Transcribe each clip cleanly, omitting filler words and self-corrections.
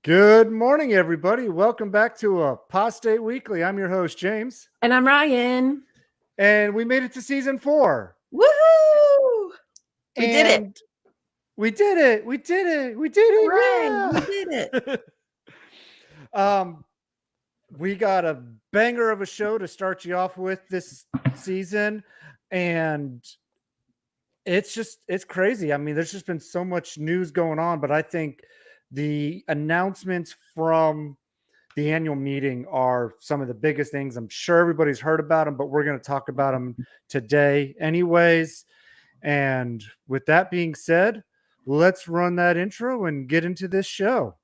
Good morning, everybody. Welcome back to Apostate Weekly. I'm your host, James. And I'm Ryan. And we made it to season 4. Woohoo! We did it. We did it. We did it. We did it. Hooray, Yeah. we did it. We got a banger of a show to start you off with this season. And it's crazy. I mean, there's just been so much news going on, but I think the announcements from the annual meeting are some of the biggest things. I'm sure everybody's heard about them, but we're going to talk about them today anyways. And with that being said, let's run that intro and get into this show.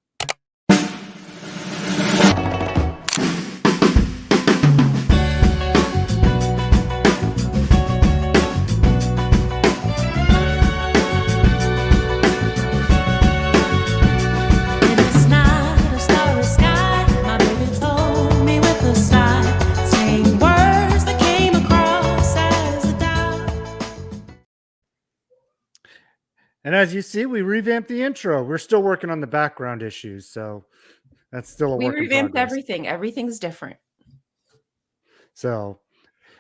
And as you see, we revamped the intro. We're still working on the background issues, so that's still a work in progress. We revamped everything. Everything's different. So,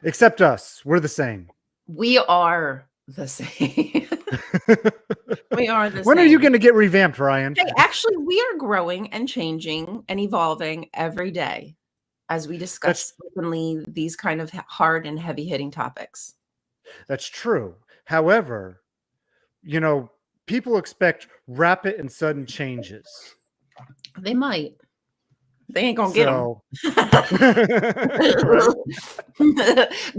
except us, we're the same. We are the same. We are the same. When are you going to get revamped, Ryan? Hey, actually, we are growing and changing and evolving every day as we discuss openly these kind of hard and heavy-hitting topics. That's true. However, you know, people expect rapid and sudden changes. They might. They ain't gonna get them.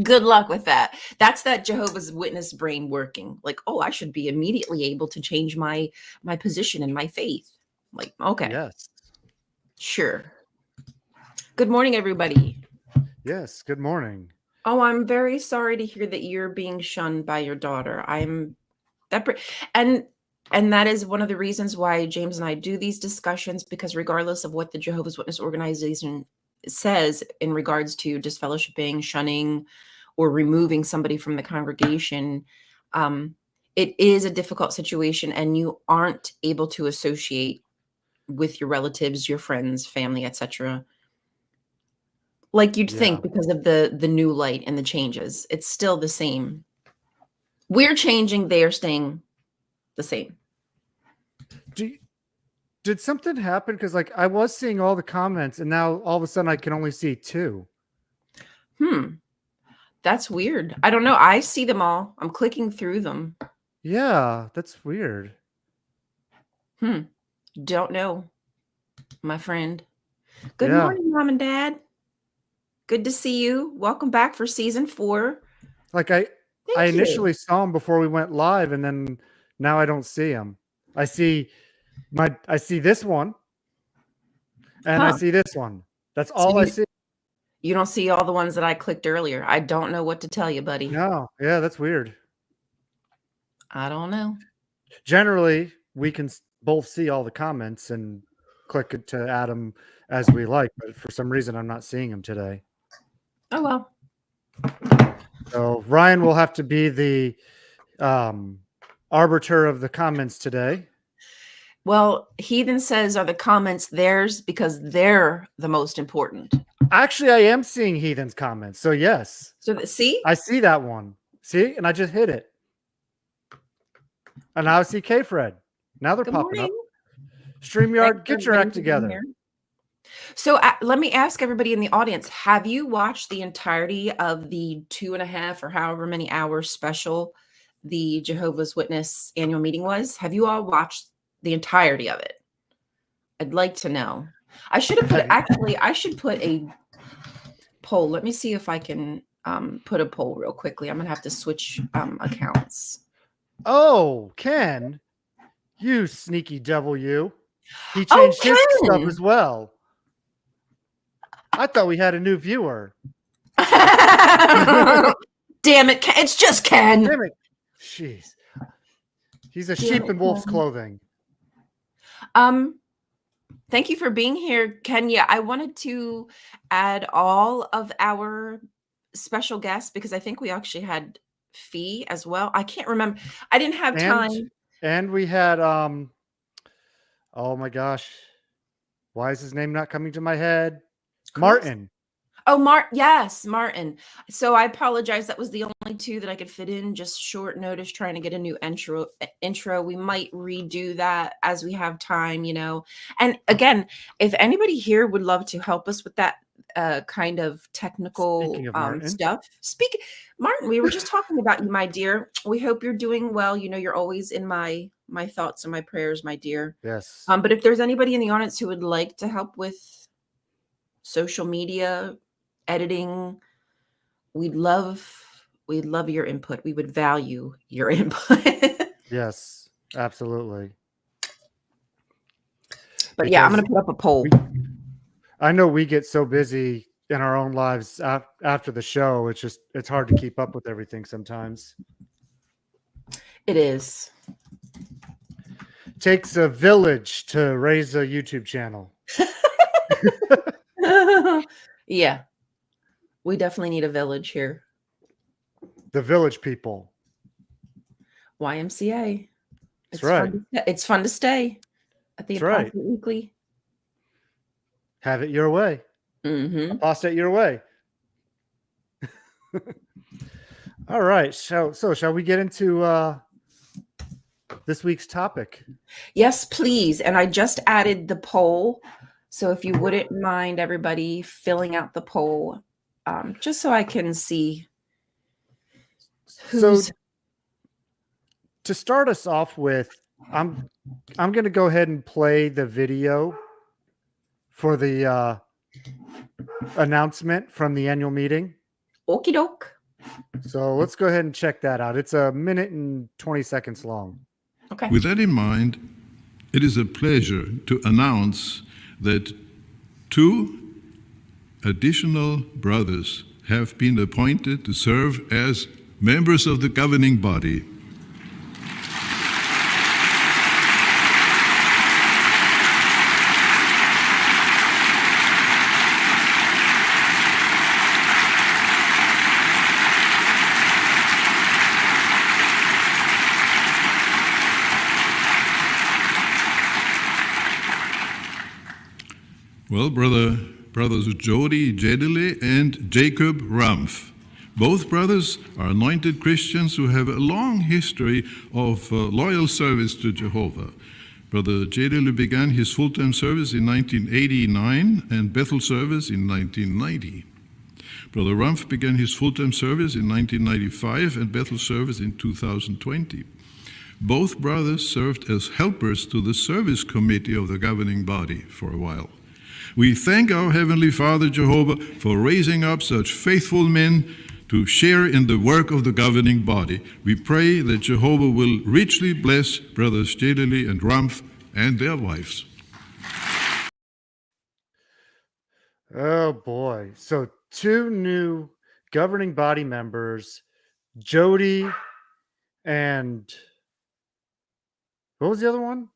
Good luck with that. That's that Jehovah's Witness brain working. Like, oh, I should be immediately able to change my position in my faith. Like, okay. Yes. Sure. Good morning, everybody. Yes, good morning. Oh, I'm very sorry to hear that you're being shunned by your daughter. And that is one of the reasons why James and I do these discussions, because regardless of what the Jehovah's Witness organization says in regards to disfellowshipping, shunning, or removing somebody from the congregation, it is a difficult situation, and you aren't able to associate with your relatives, your friends, family, etc. like you'd think, because of the new light and the changes. It's still the same. We're changing, they are staying the same. Did something happen? Because like I was seeing all the comments, and now all of a sudden I can only see 2. That's weird. I don't know. I see them all. I'm clicking through them. Yeah, that's weird. Don't know, my friend. Good morning, Mom and Dad. Good to see you. Welcome back for season 4. Like I initially saw them before we went live, and then now I don't see them. I see this one, and I see this one. That's all I see. You don't see all the ones that I clicked earlier. I don't know what to tell you, buddy. No, yeah, that's weird. I don't know. Generally, we can both see all the comments and click it to add them as we like, but for some reason, I'm not seeing them today. Oh, well. So Ryan will have to be the arbiter of the comments today. Well, Heathen says, are the comments theirs because they're the most important? Actually, I am seeing Heathen's comments. So yes. So see? I see that one. See? And I just hit it. And now I see K-Fred. Now they're popping up. StreamYard, get your act together. So let me ask everybody in the audience, have you watched the entirety of the 2.5 or however many hours special the Jehovah's Witness annual meeting was? Have you all watched the entirety of it? I'd like to know. I should have I should put a poll. Let me see if I can put a poll real quickly. I'm gonna have to switch accounts. Oh, Ken, you sneaky devil, you. He changed his stuff as well. I thought we had a new viewer. Damn it, Ken. It's just Ken. Damn it. Jeez. He's a sheep in wolf's clothing. Thank you for being here, Kenya. I wanted to add all of our special guests because I think we actually had Fee as well. I can't remember. I didn't have time. And we had oh my gosh. Why is his name not coming to my head? Chris? Martin. Oh, yes, Martin. So I apologize. That was the only two that I could fit in. Just short notice, trying to get a new intro. We might redo that as we have time, And again, if anybody here would love to help us with that kind of technical Speaking of Martin. stuff, Martin, we were just talking about you, my dear. We hope you're doing well. You're always in my thoughts and my prayers, my dear. Yes. But if there's anybody in the audience who would like to help with social media, editing, we'd love your input. We would value your input. Yes, absolutely. But yeah, I'm going to put up a poll. I know we get so busy in our own lives after the show. It's hard to keep up with everything sometimes. It is. Takes a village to raise a YouTube channel. Yeah. We definitely need a village here. The village people. YMCA. That's right. It's fun to stay at the Apostate Weekly. Have it your way. Apostate your way. All right. So shall we get into this week's topic? Yes, please. And I just added the poll. So if you wouldn't mind everybody filling out the poll, just so I can see who's. So to start us off with, I'm going to go ahead and play the video for the announcement from the annual meeting. Okie doke. So let's go ahead and check that out. It's 1 minute and 20 seconds long. Okay. With that in mind, it is a pleasure to announce that 2 additional brothers have been appointed to serve as members of the governing body. Well, brothers Jody Jedele and Jacob Rumpf. Both brothers are anointed Christians who have a long history of loyal service to Jehovah. Brother Jedele began his full-time service in 1989 and Bethel service in 1990. Brother Rumpf began his full-time service in 1995 and Bethel service in 2020. Both brothers served as helpers to the service committee of the governing body for a while. We thank our Heavenly Father Jehovah for raising up such faithful men to share in the work of the governing body. We pray that Jehovah will richly bless brothers Jedele and Rumpf and their wives. Oh boy. So 2 new governing body members, Jody and what was the other one?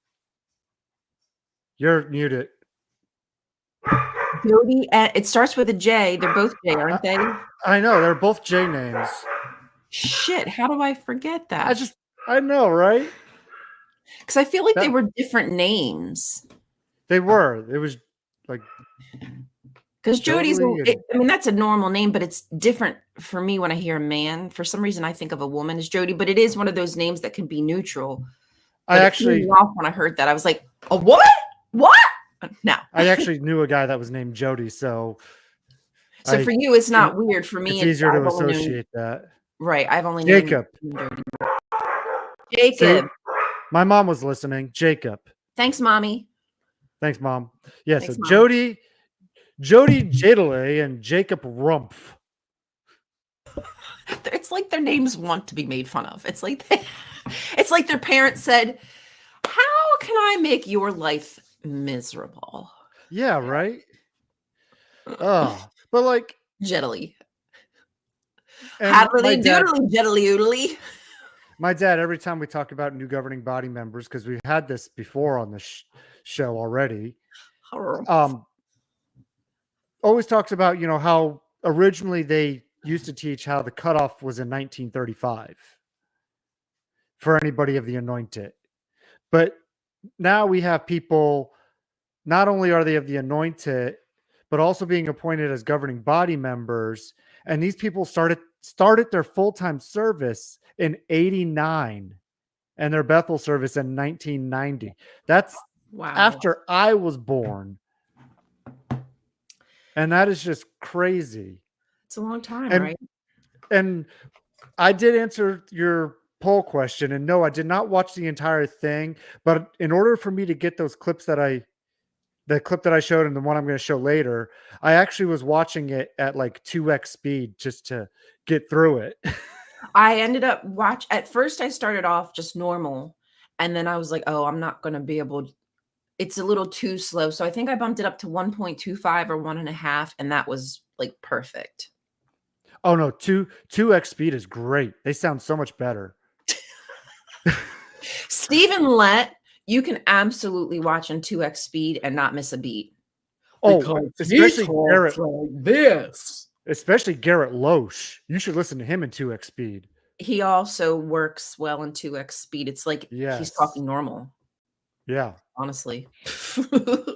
You're muted. Jody, it starts with a J. They're both J, aren't they? I know. They're both J names. Shit. How do I forget that? I know, right? Because I feel like they were different names. They were. It was like. Because Jody's, that's a normal name, but it's different for me when I hear a man. For some reason, I think of a woman as Jody, but it is one of those names that can be neutral. But I actually, when I heard that, I was like, "A what? What?" No. I actually knew a guy that was named Jody, so. So for you, it's not weird. For me, it's easier to associate that. Right. I've only Jacob. Jacob. See, my mom was listening. Jacob. Thanks, mommy. Thanks, mom. Yeah. Thanks, so Mom. Jody Jedele and Jacob Rumpf. It's like their names want to be made fun of. It's like their parents said, "How can I make your life miserable?" Yeah, right. Oh, but like Jedele. How they doodly jedely oodly. My dad, every time we talk about new governing body members, because we've had this before on the show already, always talks about, how originally they used to teach how the cutoff was in 1935 for anybody of the anointed. But now we have people not only are they of the anointed, but also being appointed as governing body members. And these people started their full-time service in 89 and their Bethel service in 1990. That's Wow. after I was born. And that is just crazy. It's a long time, And right? and I did answer your poll question, and no, I did not watch the entire thing, but in order for me to get those clips the clip that I showed and the one I'm going to show later, I actually was watching it at like 2x speed just to get through it. I ended up at first I started off just normal, and then I was like, oh, I'm not going to be able to, it's a little too slow. So I think I bumped it up to 1.25 or 1.5, and that was like perfect. Oh no, 2x speed is great. They sound so much better. Stephen Lett, you can absolutely watch in 2x speed and not miss a beat. Oh, especially Garrett, like this. especially Garrett Loesch. You should listen to him in 2x speed. He also works well in 2x speed. It's like he's Yes. talking normal, Yeah. honestly.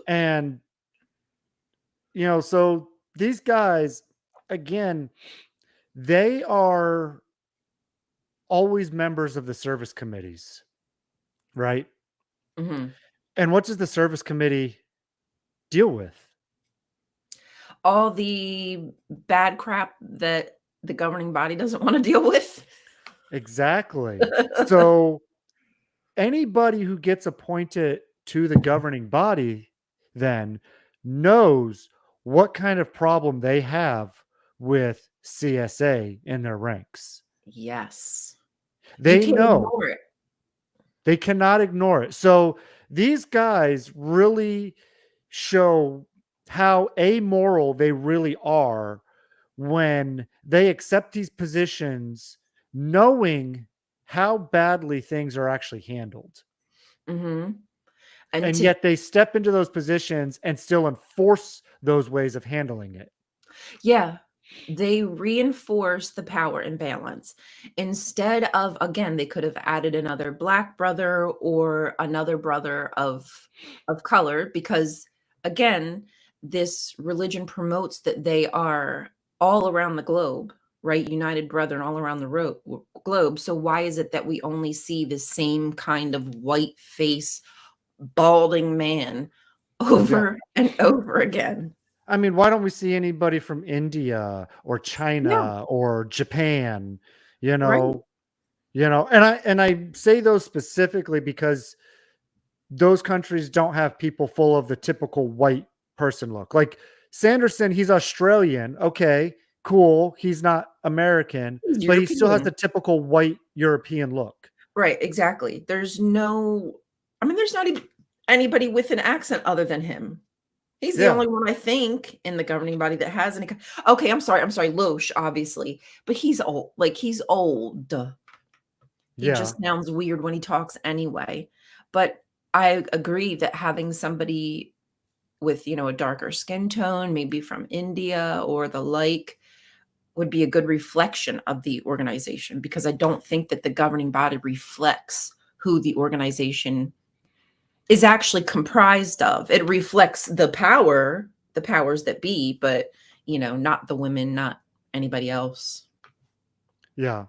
And you know, so these guys, again, they are always members of the service committees, right? Mhm. And what does the service committee deal with? All the bad crap that the governing body doesn't want to deal with. Exactly. So anybody who gets appointed to the governing body then knows what kind of problem they have with CSA in their ranks. Yes. They you can't know. ignore it. They cannot ignore it. So these guys really show how amoral they really are when they accept these positions knowing how badly things are actually handled. Mm-hmm. And yet they step into those positions and still enforce those ways of handling it. Yeah, they reinforce the power imbalance. Instead of, again, they could have added another Black brother or another brother of color, because again, this religion promotes that they are all around the globe, right? United brethren all around the globe. So why is it that we only see the same kind of white face, balding man over and over again? I mean, why don't we see anybody from India or China or Japan, you know? You know, and I say those specifically because those countries don't have people full of the typical white person look. Like Sanderson, he's Australian. Okay, cool. He's not American, but he still has the typical white European look. Right, exactly. There's no, I mean, there's not even anybody with an accent other than him. He's the only one, I think, in the governing body that has any. Okay, I'm sorry, Loesch, obviously, but he's old. Like, he's old. He just sounds weird when he talks anyway. But I agree that having somebody with, a darker skin tone, maybe from India or the like, would be a good reflection of the organization, because I don't think that the governing body reflects who the organization is actually comprised of. It reflects the powers that be, but not the women, not anybody else. Yeah.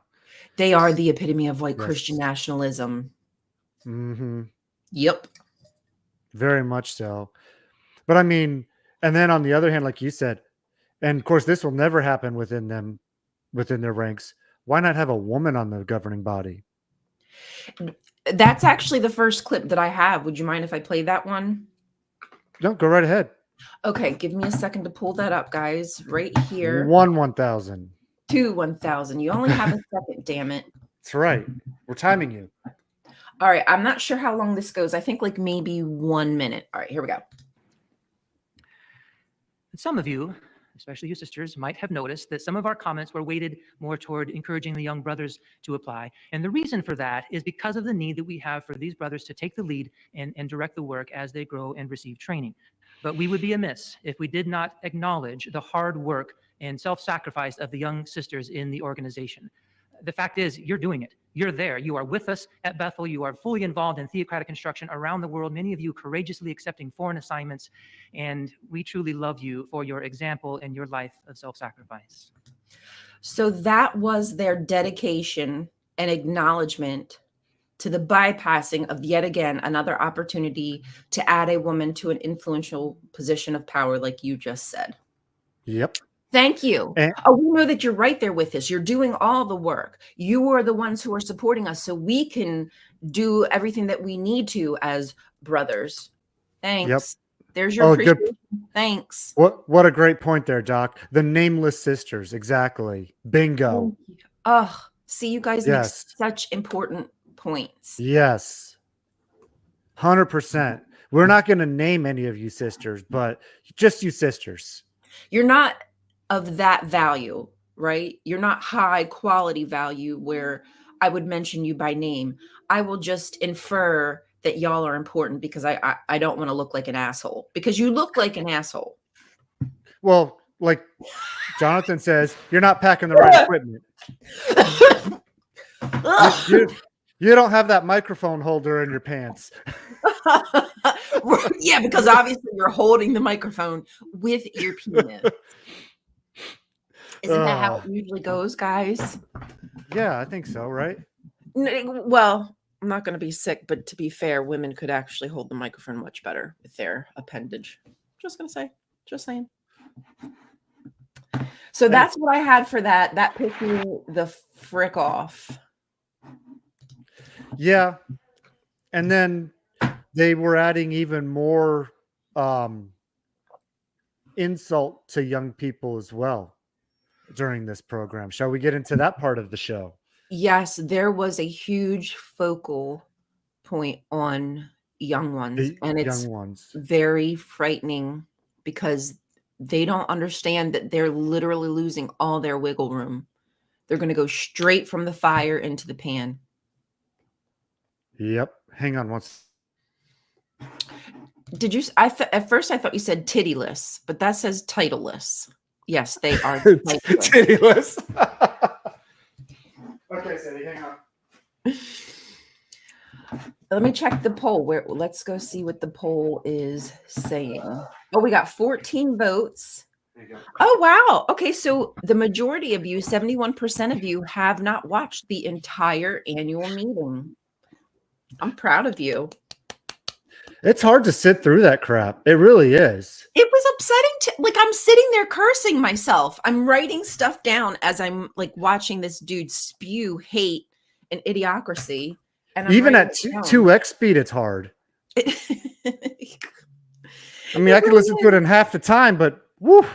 They are the epitome of white Christian nationalism. Mm-hmm. Yep. Very much so. But I mean, and then on the other hand, like you said, and of course, this will never happen within their ranks. Why not have a woman on the governing body? That's actually the first clip that I have. Would you mind if I play that one? No, go right ahead. Okay, give me a second to pull that up, guys. Right here. 1,000. 1,000. You only have a second, damn it. That's right. We're timing you. All right, I'm not sure how long this goes. I think like maybe 1 minute. All right, here we go. Some of you, especially you sisters, might have noticed that some of our comments were weighted more toward encouraging the young brothers to apply. And the reason for that is because of the need that we have for these brothers to take the lead and direct the work as they grow and receive training. But we would be amiss if we did not acknowledge the hard work and self-sacrifice of the young sisters in the organization. The fact is, you're doing it. You're there. You are with us at Bethel. You are fully involved in theocratic construction around the world, many of you courageously accepting foreign assignments. And we truly love you for your example and your life of self-sacrifice. So that was their dedication and acknowledgement to the bypassing of yet again another opportunity to add a woman to an influential position of power, like you just said. Yep. Thank you. And- We know that you're right there with us. You're doing all the work. You are the ones who are supporting us so we can do everything that we need to as brothers. Thanks. Yep. There's your appreciation. Thanks. What a great point there, Doc. The nameless sisters. Exactly. Bingo. Oh, see, you guys Yes. make such important points. Yes. 100%. We're not going to name any of you sisters, but just you sisters. You're not of that value, right? You're not high quality value where I would mention you by name. I will just infer that y'all are important because I don't want to look like an asshole, because you look like an asshole. Well, like Jonathan says, you're not packing the right equipment. You don't have that microphone holder in your pants. Yeah, because obviously you're holding the microphone with your penis. Isn't that how it usually goes, guys? Yeah, I think so, right? Well, I'm not going to be sick, but to be fair, women could actually hold the microphone much better with their appendage. Just going to say, just saying. So that's what I had for that. That pissed me the frick off. Yeah. And then they were adding even more insult to young people as well during this program. Shall we get into that part of the show? Yes, there was a huge focal point on young ones, and it's very frightening because they don't understand that they're literally losing all their wiggle room. They're going to go straight from the fire into the pan. Yep. Hang on once. Did you? At first I thought you said tittyless, but that says titleless. Yes, they are tittyless. Okay, Sadie, hang on. Let me check the poll. Let's go see what the poll is saying. Oh, we got 14 votes. There you go. Oh, wow. Okay, so the majority of you, 71% of you, have not watched the entire annual meeting. I'm proud of you. It's hard to sit through that crap. It really is. It was upsetting I'm sitting there cursing myself. I'm writing stuff down as I'm watching this dude spew hate and idiocracy. And even at 2x speed, it's hard. I mean, I could listen to it in half the time, but woo,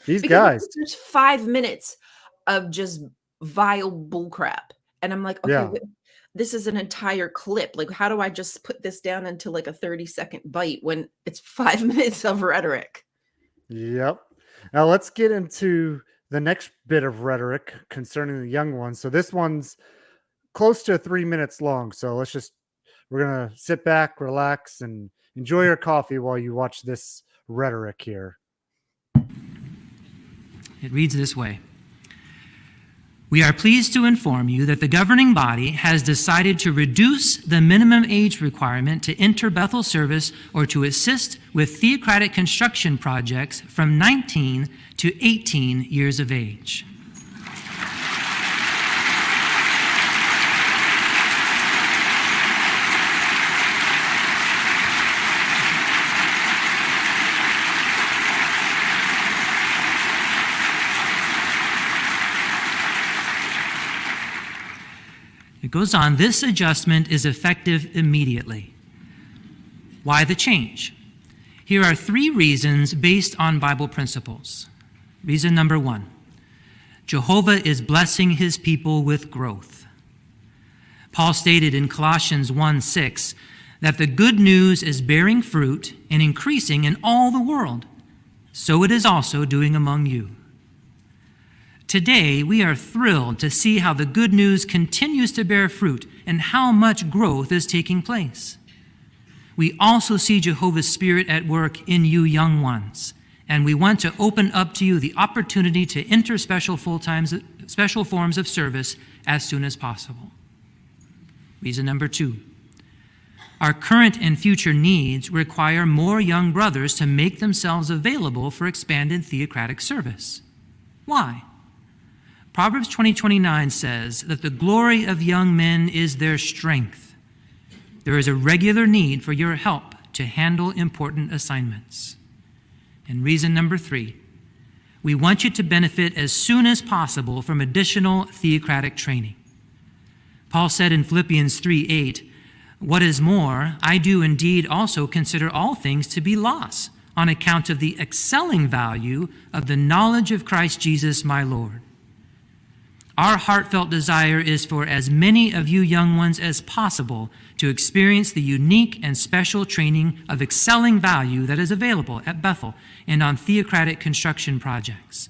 these guys. There's 5 minutes of just vile bullcrap. And I'm like, okay, yeah. This is an entire clip. How do I just put this down into a 30-second bite when it's 5 minutes of rhetoric? Yep. Now let's get into the next bit of rhetoric concerning the young ones. So this one's close to 3 minutes long. So we're going to sit back, relax, and enjoy your coffee while you watch this rhetoric here. It reads this way. We are pleased to inform you that the governing body has decided to reduce the minimum age requirement to enter Bethel service or to assist with theocratic construction projects from 19 to 18 years of age. It goes on, this adjustment is effective immediately. Why the change? Here are 3 reasons based on Bible principles. Reason number 1, Jehovah is blessing his people with growth. Paul stated in Colossians 1:6 that the good news is bearing fruit and increasing in all the world. So it is also doing among you. Today, we are thrilled to see how the good news continues to bear fruit and how much growth is taking place. We also see Jehovah's Spirit at work in you young ones, and we want to open up to you the opportunity to enter special forms of service as soon as possible. Reason number 2. Our current and future needs require more young brothers to make themselves available for expanded theocratic service. Why? Proverbs 20:29 says that the glory of young men is their strength. There is a regular need for your help to handle important assignments. And reason number 3, we want you to benefit as soon as possible from additional theocratic training. Paul said in Philippians 3:8, "What is more, I do indeed also consider all things to be loss on account of the excelling value of the knowledge of Christ Jesus my Lord." Our heartfelt desire is for as many of you young ones as possible to experience the unique and special training of excelling value that is available at Bethel and on theocratic construction projects.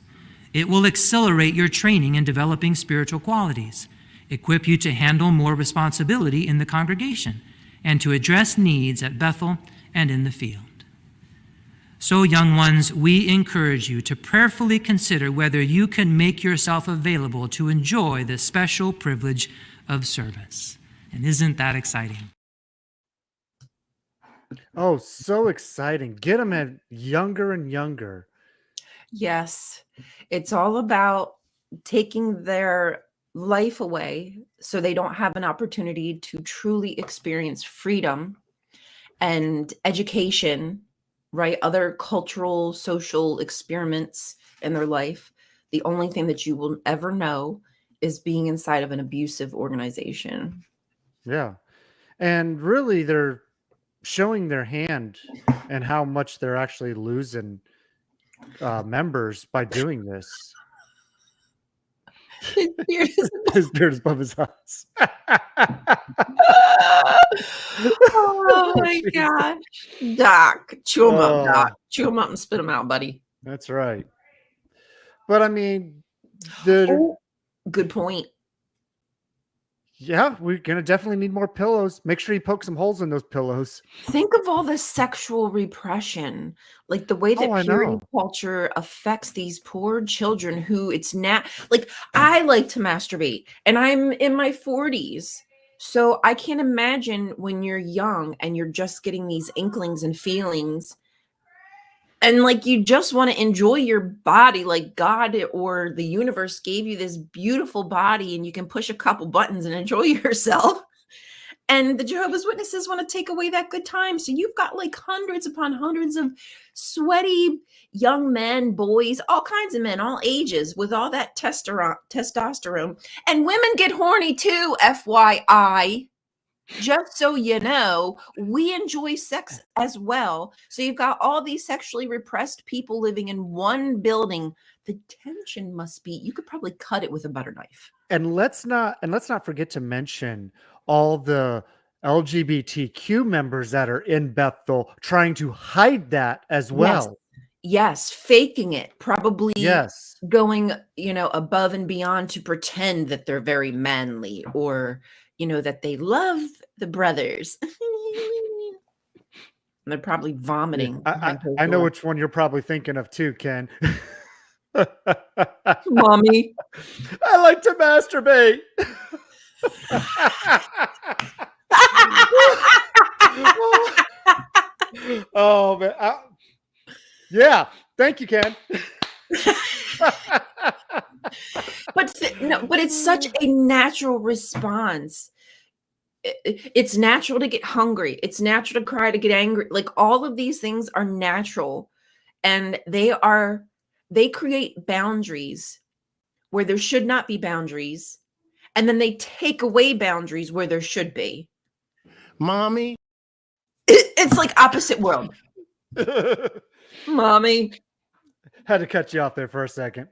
It will accelerate your training in developing spiritual qualities, equip you to handle more responsibility in the congregation, and to address needs at Bethel and in the field. So, young ones, we encourage you to prayerfully consider whether you can make yourself available to enjoy the special privilege of service. And isn't that exciting? Oh, so exciting. Get them at younger and younger. Yes, it's all about taking their life away so they don't have an opportunity to truly experience freedom and education, right? Other cultural, social experiments in their life. The only thing that you will ever know is being inside of an abusive organization. Yeah. And really, they're showing their hand and how much they're actually losing members by doing this. His beard is above his eyes. Oh my Jesus. gosh. Doc, chew them up, Doc. Oh. Chew them up and spit them out, buddy. That's right. But I mean, the Oh, good point. yeah, we're gonna definitely need more pillows. Make sure you poke some holes in those pillows. Think of all the sexual repression, like the way that Oh, I purity know. culture affects these poor children who it's not like I like to masturbate and I'm in my 40s. So I can't imagine when you're young and you're just getting these inklings and feelings and like you just want to enjoy your body like God or the universe gave you this beautiful body and you can push a couple buttons and enjoy yourself. And the Jehovah's Witnesses want to take away that good time. So you've got like hundreds upon hundreds of sweaty young men, boys, all kinds of men, all ages with all that testosterone. And women get horny too, FYI. Just so you know, we enjoy sex as well. So you've got all these sexually repressed people living in one building. The tension must be, you could probably cut it with a butter knife. And let's not forget to mention all the LGBTQ members that are in Bethel trying to hide that as well. Yes, faking it, probably Yes. going, above and beyond to pretend that they're very manly or, that they love the brothers. And they're probably vomiting. I know which one you're probably thinking of too, Ken. Mommy. I like to masturbate. Oh man. Yeah. Thank you, Ken. But it's such a natural response. It's natural to get hungry. It's natural to cry, to get angry. Like all of these things are natural, and they create boundaries where there should not be boundaries, and then they take away boundaries where there should be. Mommy. It's like opposite world. Mommy. Had to cut you off there for a second.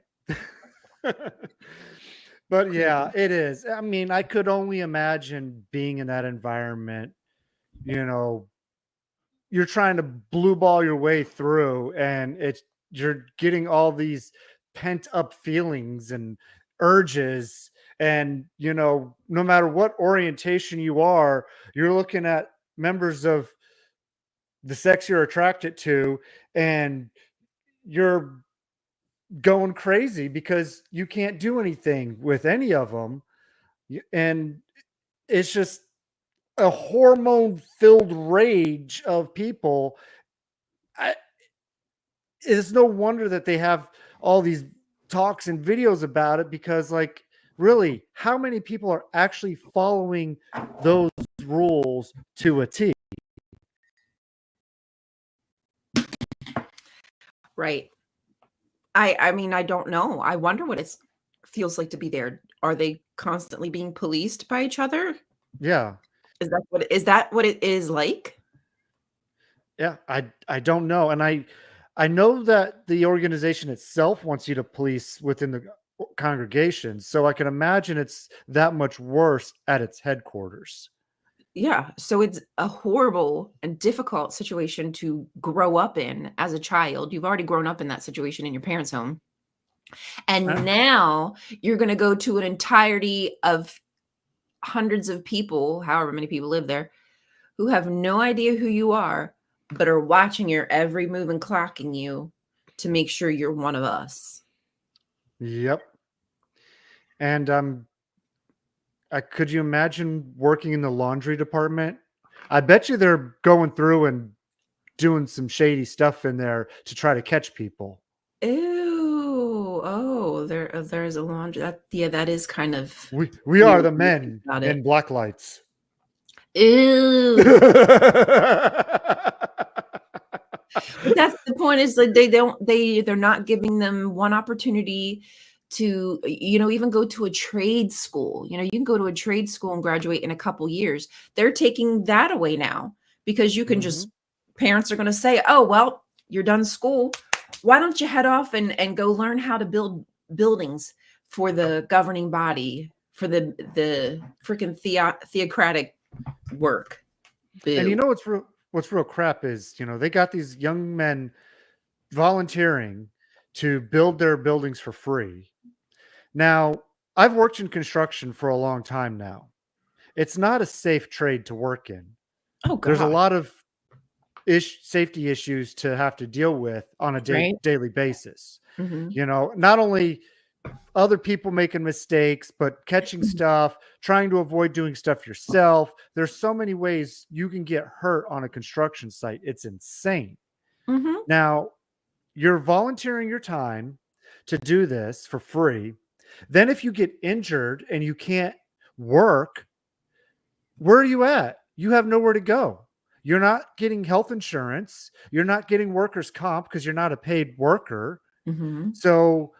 But yeah, it is. I mean, I could only imagine being in that environment. You're trying to blue ball your way through, and you're getting all these pent up feelings and urges. And, no matter what orientation you are, you're looking at members of the sex you're attracted to, and you're going crazy because you can't do anything with any of them. And it's just, a hormone-filled rage of people. It's no wonder that they have all these talks and videos about it, because like, really, how many people are actually following those rules to a T? Right. I mean, I don't know. I wonder what it feels like to be there. Are they constantly being policed by each other? Yeah. Is that what it is like? Yeah, I don't know, and I know that the organization itself wants you to police within the congregation, so I can imagine it's that much worse at its headquarters. Yeah. So it's a horrible and difficult situation to grow up in as a child. You've already grown up in that situation in your parents' home. And now you're going to go to an entirety of hundreds of people, however many people live there, who have no idea who you are, but are watching your every move and clocking you to make sure you're one of us. Yep. And could you imagine working in the laundry department? I bet you they're going through and doing some shady stuff in there to try to catch people. Ew. Oh, there's a laundry. That is kind of We are weird the when you think men about it. in black lights. Ew. But that's the point, is like they're not giving them one opportunity to, even go to a trade school. You can go to a trade school and graduate in a couple years. They're taking that away now, because you can just, parents are going to say, oh, well, you're done school. Why don't you head off and go learn how to build buildings for the governing body, for the freaking theocratic work. And you Boo. know what's real crap is, they got these young men volunteering to build their buildings for free. Now, I've worked in construction for a long time now. It's not a safe trade to work in. Oh There's a God. lot of safety issues to have to deal with on a Right. daily basis. Mhm. Not only other people making mistakes, but catching stuff, trying to avoid doing stuff yourself. There's so many ways you can get hurt on a construction site. It's insane. Mhm. Now, you're volunteering your time to do this for free. Then if you get injured and you can't work, where are you at? You have nowhere to go. You're not getting health insurance. You're not getting workers' comp because you're not a paid worker. Mhm. So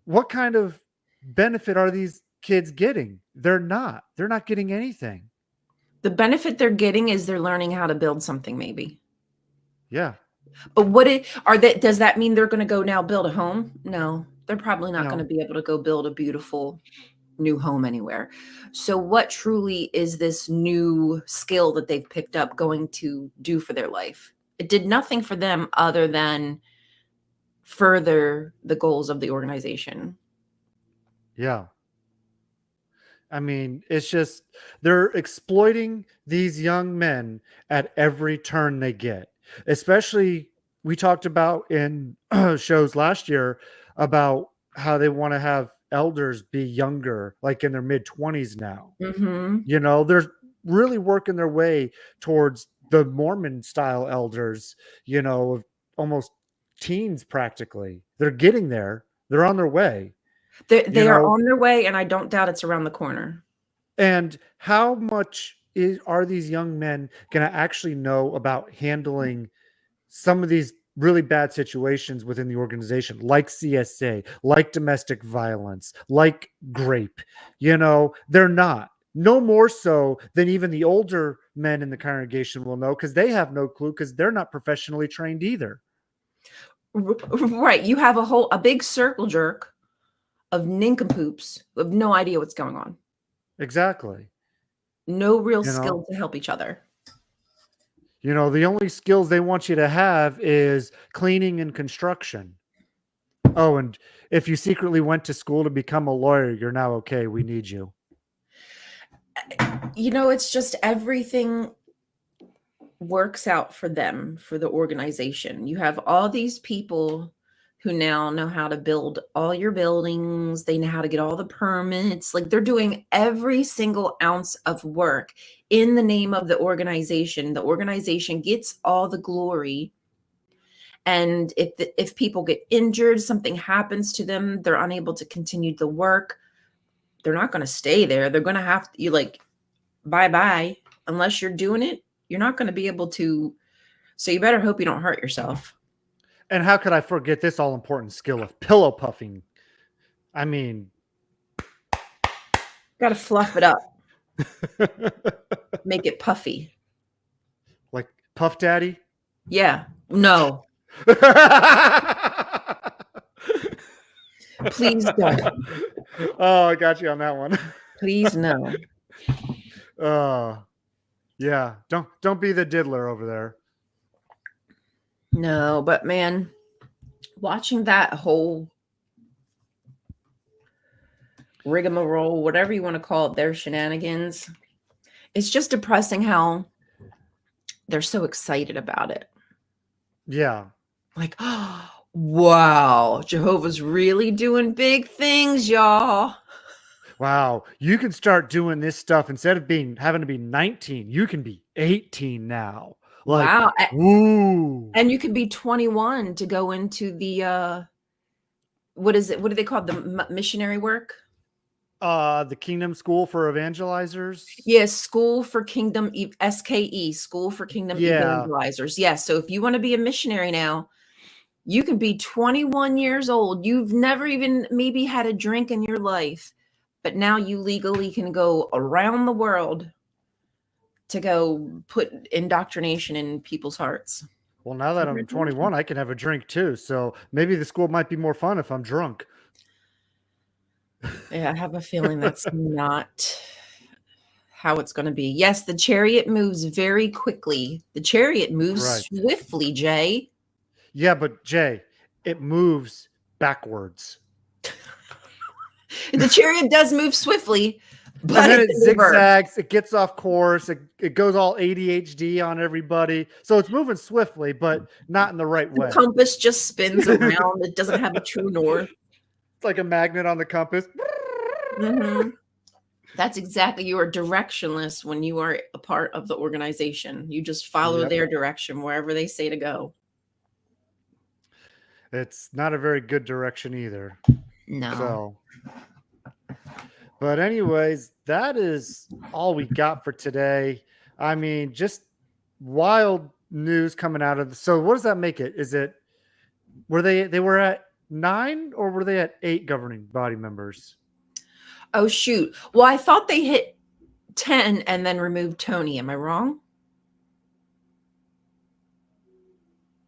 what kind of benefit are these kids getting? They're not. They're not getting anything. The benefit they're getting is they're learning how to build something, maybe. Yeah. But does that mean they're gonna go now build a home? No. They're probably not gonna No. be able to go build a beautiful new home anywhere. So what truly is this new skill that they've picked up going to do for their life? It did nothing for them other than further the goals of the organization. Yeah. I mean, it's just they're exploiting these young men at every turn they get. Especially, we talked about in shows last year about how they want to have elders be younger, like in their mid 20s now. Mhm. They're really working their way towards the Mormon style elders, of almost teens practically. They're getting there. They're on their way, you They are know. on their way, and I don't doubt it's around the corner. And how much are these young men going to actually know about handling some of these really bad situations within the organization, like CSA, like domestic violence, like grape? They're not. No more so than even the older men in the congregation will know, because they have no clue, because they're not professionally trained either. Right, you have a big circle jerk of nincompoops who have no idea what's going on. Exactly. No real You know, skill to help each other. the only skills they want you to have is cleaning and construction. Oh, and if you secretly went to school to become a lawyer, you're now okay. We need you. It's just everything works out for them, for the organization. You have all these people who now know how to build all your buildings. They know how to get all the permits. Like they're doing every single ounce of work in the name of the organization. The organization gets all the glory. And if people get injured, something happens to them, they're unable to continue the work. They're not going to stay there. They're going to have to, you like, bye-bye. Unless you're doing it, you're not going to be able to. So you better hope you don't hurt yourself. And how could I forget this all important skill of pillow puffing? I mean, Got to fluff it up, make it puffy. like Puff Daddy. Yeah. No, please don't. Oh, I got you on that one. Please no. Yeah. Don't be the diddler over there. No, but man, watching that whole rigmarole, whatever you want to call it, their shenanigans, it's just depressing how they're so excited about it. Yeah. Like, oh, wow, Jehovah's really doing big things, y'all. Wow. You can start doing this stuff instead of having to be 19. You can be 18 now. Like, Wow. woo. And you could be 21 to go into the what is it? What do they call it? The missionary work? The Kingdom School for Evangelizers. Yes, School for Kingdom SKE, School for Kingdom Yeah. Evangelizers. Yes. So if you want to be a missionary now, you can be 21 years old. You've never even maybe had a drink in your life, but now you legally can go around the world to go put indoctrination in people's hearts. Well, now that I'm 21, I can have a drink too. So maybe the school might be more fun if I'm drunk. Yeah, I have a feeling that's not how it's going to be. Yes, the chariot moves very quickly. The chariot moves Right. swiftly, Jay. Yeah, but Jay, it moves backwards. The chariot does move swiftly, but And then it it's in reverse. zigzags, it gets off course, it goes all ADHD on everybody. So it's moving swiftly, but not in the right The way. compass just spins around. It doesn't have a true north. It's like a magnet on the compass. Mhm. That's exactly, you are directionless when you are a part of the organization. You just follow Yep. their direction wherever they say to go. It's not a very good direction either. No. So, but anyways, that is all we got for today. I mean, just wild news coming out of so what does that make it? Is it they were at 9 or were they at 8 governing body members? Oh, shoot. Well, I thought they hit 10 and then removed Tony. Am I wrong?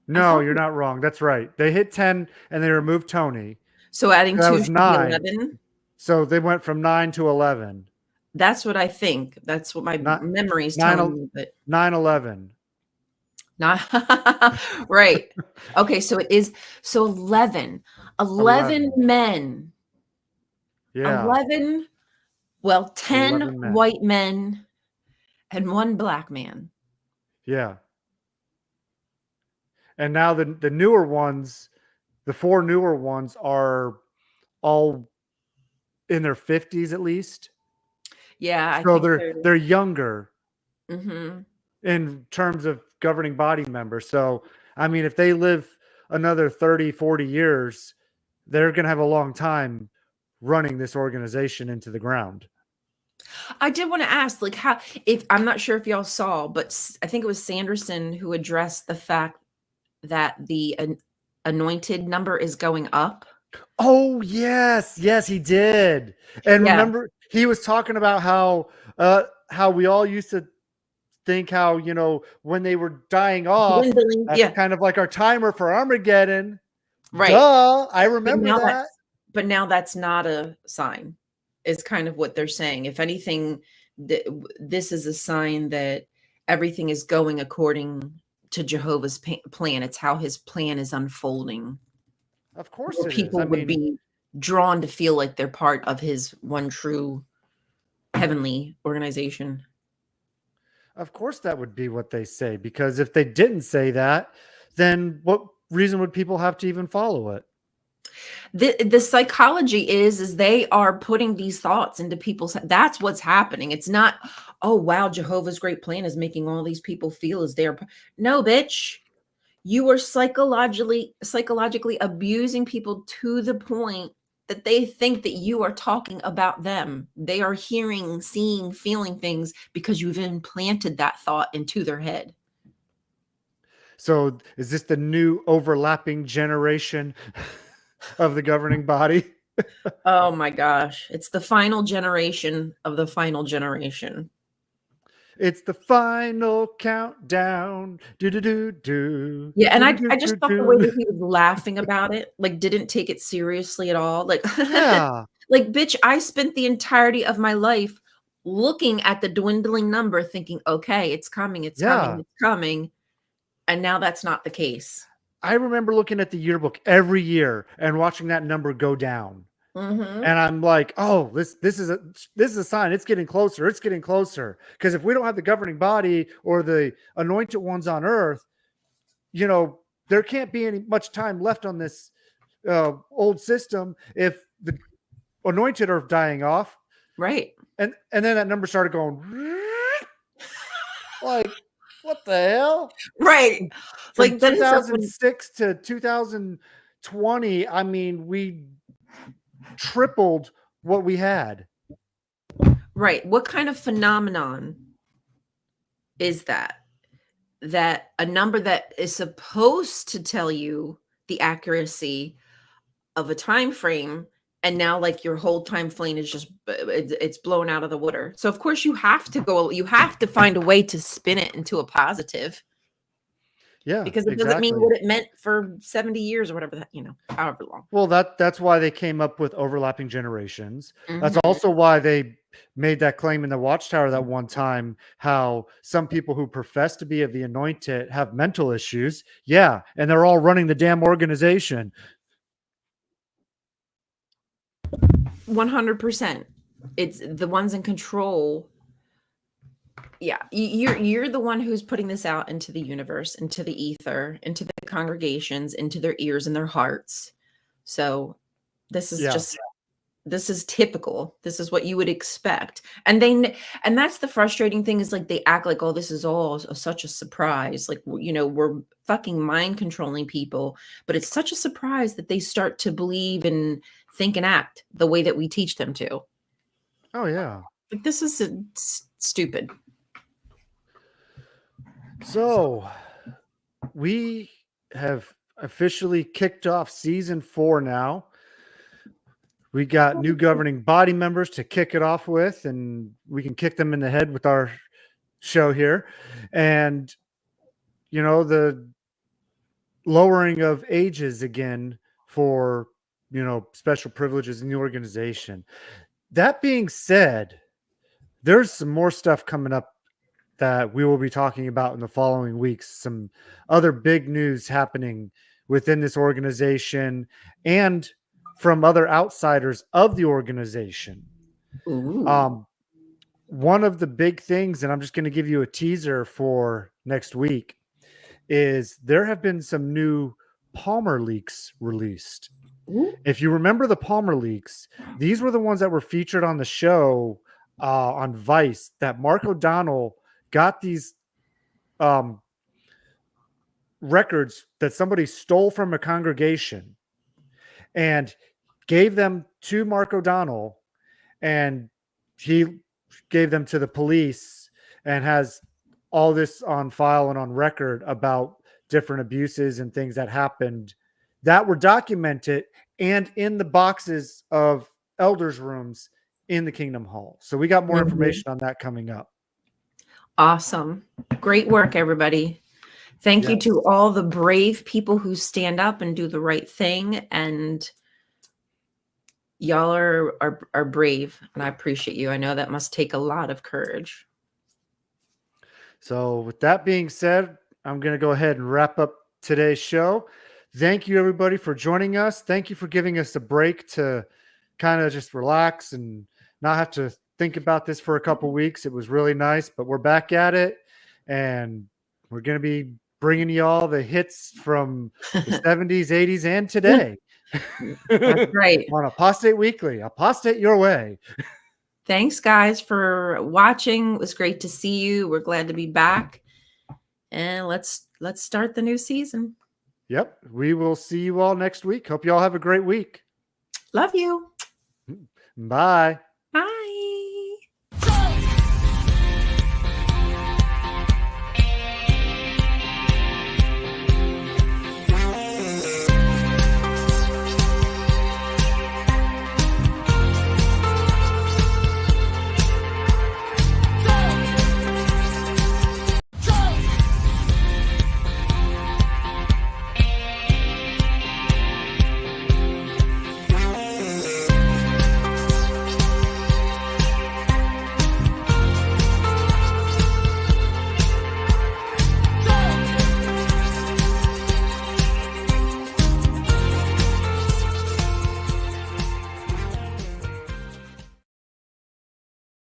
No, thought you're not wrong. That's right. They hit 10 and they removed Tony. So adding That 2 was should be 9. 11. So they went from 9 to 11. That's what I think. That's what my memory's telling me. But 9/11. not right. Okay, so it is 11. 11 men. Yeah. 11, well, 10 11 men. white men and 1 black man. Yeah. And now the newer ones, the 4 newer ones are all in their 50s at least. Yeah, So I think they're younger Mhm. in terms of governing body members. So, I mean, if they live another 30, 40 years, they're going to have a long time running this organization into the ground. I did want to ask, like, how, if I'm not sure if y'all saw, but I think it was Sanderson who addressed the fact that the anointed number is going up. Oh, yes. Yes, he did. And Yeah. remember, he was talking about how we all used to think how, when they were dying off, Dwindling, that's yeah. kind of like our timer for Armageddon. Right. Duh, I remember that. But now that's not a sign, is kind of what they're saying. If anything, this is a sign that everything is going according to Jehovah's plan. It's how his plan is unfolding. Of course Where it is. people I would mean, be drawn to feel like they're part of his one true heavenly organization. of course that would be what they say, because if they didn't say that, then what reason would people have to even follow it? The psychology is they are putting these thoughts into people's, that's what's happening. It's not, oh wow, Jehovah's great plan is making all these people feel as they're, no, bitch. You are psychologically abusing people to the point that they think that you are talking about them. They are hearing, seeing, feeling things because you've implanted that thought into their head. So is this the new overlapping generation of the governing body? Oh my gosh. It's the final generation of the final generation. It's the final countdown. Do do do do. Yeah, and Do, I do, I do, just do, thought the way do. that he was laughing about it, like, didn't take it seriously at all, like Yeah, like, "Bitch, I spent the entirety of my life looking at the dwindling number thinking, 'Okay, it's coming, it's coming, yeah. it's coming,' and now that's not the case." I remember looking at the yearbook every year and watching that number go down. Mhm. And I'm like, oh, this is a sign. It's getting closer. It's getting closer. Because if we don't have the governing body or the anointed ones on earth, there can't be any much time left on this old system if the anointed are dying off. Right. And then that number started going like, what the hell? Right. From Like, that is up when 2006 to 2020, I mean, we tripled what we had. right. What kind of phenomenon is that? That a number that is supposed to tell you the accuracy of a time frame, and now like your whole time frame is just it's blown out of the water. So of course you have to find a way to spin it into a positive, Yeah, because it doesn't mean exactly. what it meant for 70 years or whatever that, however long. Well, that's why they came up with overlapping generations. That's Mhm. also why they made that claim in the Watchtower that one time, how some people who profess to be of the anointed have mental issues. Yeah, and they're all running the damn organization. 100%. It's the ones in control. Yeah, you're the one who's putting this out into the universe, into the ether, into the congregations, into their ears and their hearts. So this is Yeah. just this is typical. This is what you would expect. And that's the frustrating thing, is like they act like, oh, this is all such a surprise. Like, we're fucking mind controlling people, but it's such a surprise that they start to believe and think and act the way that we teach them to. Oh yeah. Like, this is stupid. So we have officially kicked off season 4 now. We got new governing body members to kick it off with, and we can kick them in the head with our show here. And the lowering of ages again for special privileges in the organization. That being said, there's some more stuff coming up that we will be talking about in the following weeks. Some other big news happening within this organization and from other outsiders of the organization. Ooh. One of the big things, and I'm just going to give you a teaser for next week, is there have been some new Palmer leaks released. Ooh. If you remember the Palmer leaks, these were the ones that were featured on the show on Vice, that Mark O'Donnell got these records that somebody stole from a congregation and gave them to Mark O'Donnell, and he gave them to the police and has all this on file and on record about different abuses and things that happened that were documented and in the boxes of elders' rooms in the Kingdom Hall. So we got more Mhm. information on that coming up. Awesome. Great work, everybody. Thank you Yes. to all the brave people who stand up and do the right thing. And y'all are brave, and I appreciate you. I know that must take a lot of courage. So with that being said, I'm going to go ahead and wrap up today's show. Thank you, everybody, for joining us. Thank you for giving us a break to kind of just relax and not have to think about this for a couple weeks. It was really nice, but we're back at it, and we're going to be bringing you all the hits from the 70s, 80s, and today. That's right. On Apostate Weekly, apostate your way. Thanks, guys, for watching. It was great to see you. We're glad to be back. And let's start the new season. Yep. We will see you all next week. Hope you all have a great week. Love you. Bye.